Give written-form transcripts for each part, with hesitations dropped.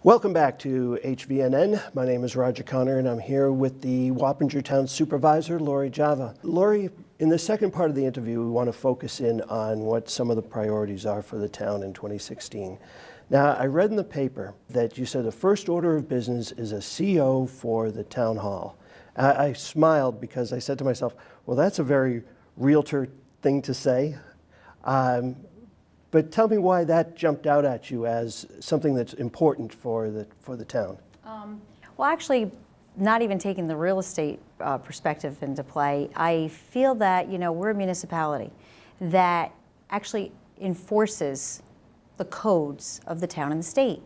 Welcome back to HVNN. My name is Roger Connor, and I'm here with the Wappinger Town Supervisor, Lori Jiava. Lori, in the second part of the interview, we want to focus in on what some of the priorities are for the town in 2016. Now, I read in the paper that you said the first order of business is a CO for the town hall. I smiled because I said to myself, well, that's a very realtor thing to say. But tell me why that jumped out at you as something that's important for the town. Well, actually, not even taking the real estate perspective into play, I feel that, we're a municipality that actually enforces the codes of the town and the state.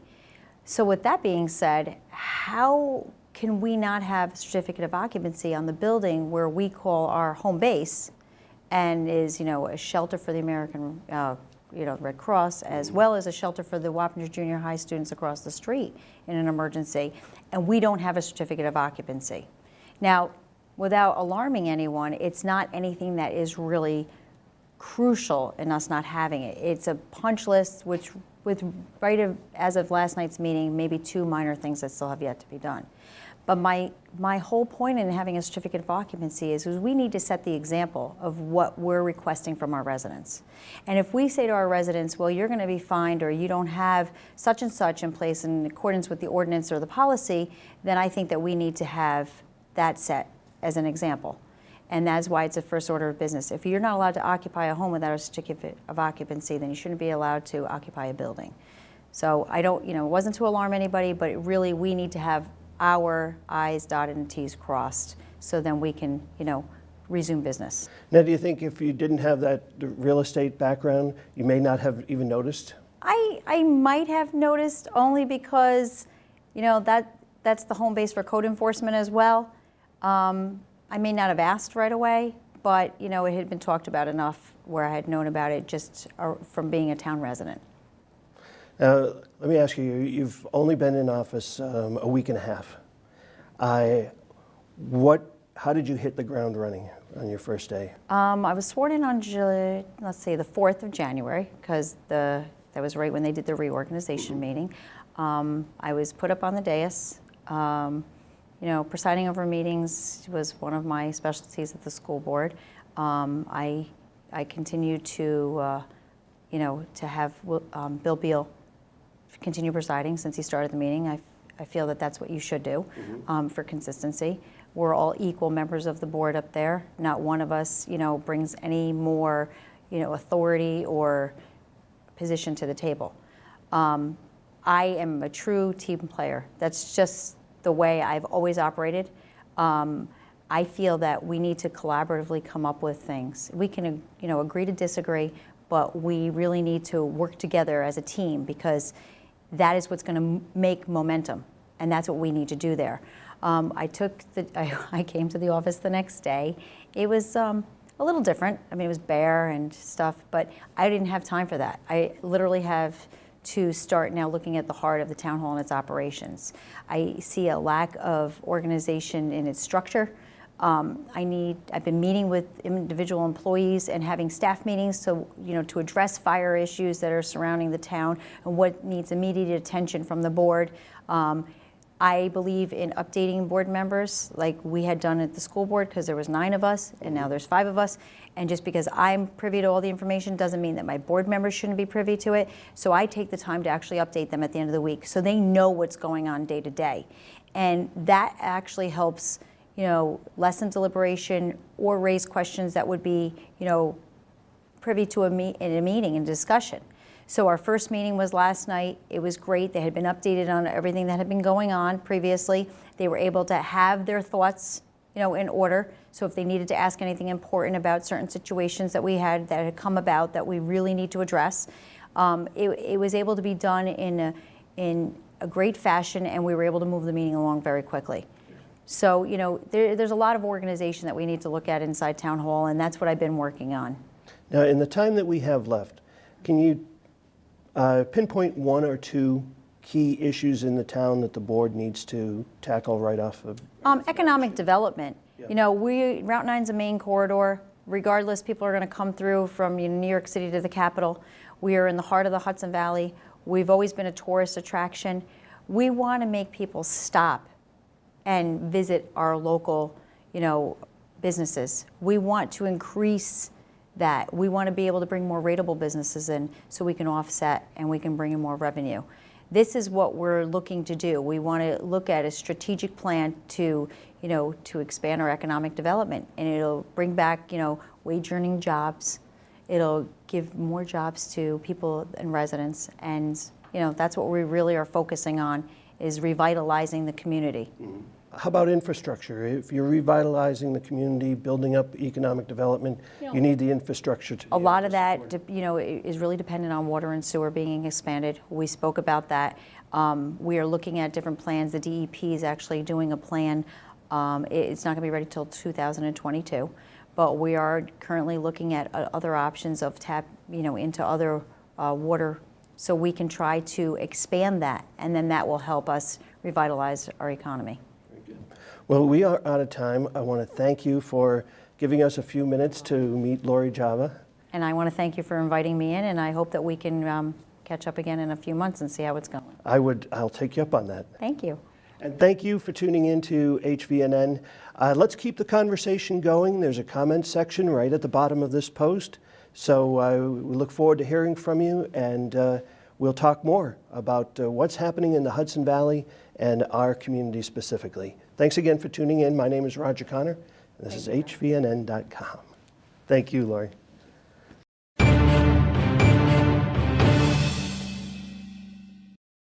So with that being said, how can we not have a certificate of occupancy on the building where we call our home base and is, a shelter for the American Red Cross, as well as a shelter for the Wappinger Junior High students across the street in an emergency, and we don't have a certificate of occupancy. Now, without alarming anyone, it's not anything that is really crucial in us not having it. It's a punch list, which as of last night's meeting, maybe 2 minor things that still have yet to be done. But my whole point in having a certificate of occupancy is we need to set the example of what we're requesting from our residents. And if we say to our residents, well, you're going to be fined or you don't have such and such in place in accordance with the ordinance or the policy, then I think that we need to have that set as an example. And that's why it's a first order of business. If you're not allowed to occupy a home without a certificate of occupancy, then you shouldn't be allowed to occupy a building. So I don't, it wasn't to alarm anybody, but really we need to have our I's dotted and T's crossed, so then we can, resume business. Now, do you think if you didn't have that real estate background, you may not have even noticed? I might have noticed, only because, that's the home base for code enforcement as well. I may not have asked right away, but, it had been talked about enough where I had known about it just from being a town resident. Now, let me ask you, you've only been in office a week and a half. How did you hit the ground running on your first day? I was sworn in on, the 4th of January, because that was right when they did the reorganization meeting. I was put up on the dais. Presiding over meetings was one of my specialties at the school board. I continue to, to have Bill Beal continue presiding since he started the meeting. I feel that that's what you should do for consistency. We're all equal members of the board up there. Not one of us, brings any more, authority or position to the table. I am a true team player. That's just the way I've always operated. I feel that we need to collaboratively come up with things. We can, agree to disagree, but we really need to work together as a team, because that is what's going to make momentum, and that's what we need to do there. I came to the office the next day. It was a little different. I mean, it was bare and stuff, but I didn't have time for that. I literally have to start now looking at the heart of the town hall and its operations. I see a lack of organization in its structure. I've been meeting with individual employees and having staff meetings to address fire issues that are surrounding the town and what needs immediate attention from the board. I believe in updating board members like we had done at the school board, because there was 9 of us and now there's 5 of us. And just because I'm privy to all the information doesn't mean that my board members shouldn't be privy to it. So I take the time to actually update them at the end of the week so they know what's going on day to day. And that actually helps lessen deliberation or raise questions that would be, privy to in a meeting and discussion. So our first meeting was last night. It was great. They had been updated on everything that had been going on previously. They were able to have their thoughts, in order. So if they needed to ask anything important about certain situations that had come about that we really need to address, it was able to be done in a great fashion, and we were able to move the meeting along very quickly. So, there's a lot of organization that we need to look at inside Town Hall, and that's what I've been working on. Now, in the time that we have left, can you pinpoint 1 or 2 key issues in the town that the board needs to tackle right off of? Economic development. Yeah. Route 9's a main corridor. Regardless, people are going to come through from New York City to the capital. We are in the heart of the Hudson Valley. We've always been a tourist attraction. We want to make people stop and visit our local, businesses. We want to increase that. We want to be able to bring more rateable businesses in so we can offset and we can bring in more revenue. This is what we're looking to do. We want to look at a strategic plan to, to expand our economic development, and it'll bring back, wage earning jobs. It'll give more jobs to people and residents, and that's what we really are focusing on, is revitalizing the community. How about infrastructure? If you're revitalizing the community, building up economic development, you need the infrastructure to be A lot able of to that, support it. is really dependent on water and sewer being expanded. We spoke about that. We are looking at different plans. The DEP is actually doing a plan. It's not going to be ready till 2022, but we are currently looking at other options of tap, into other water, so we can try to expand that, and then that will help us revitalize our economy. Well, we are out of time. I want to thank you for giving us a few minutes to meet Lori Jiava. And I want to thank you for inviting me in, and I hope that we can catch up again in a few months and see how it's going. I'll take you up on that. Thank you. And thank you for tuning in to HVNN. Let's keep the conversation going. There's a comment section right at the bottom of this post. So we look forward to hearing from you, and we'll talk more about what's happening in the Hudson Valley and our community specifically. Thanks again for tuning in. My name is Roger Connor, and this is HVNN.com. Thank you, Lori.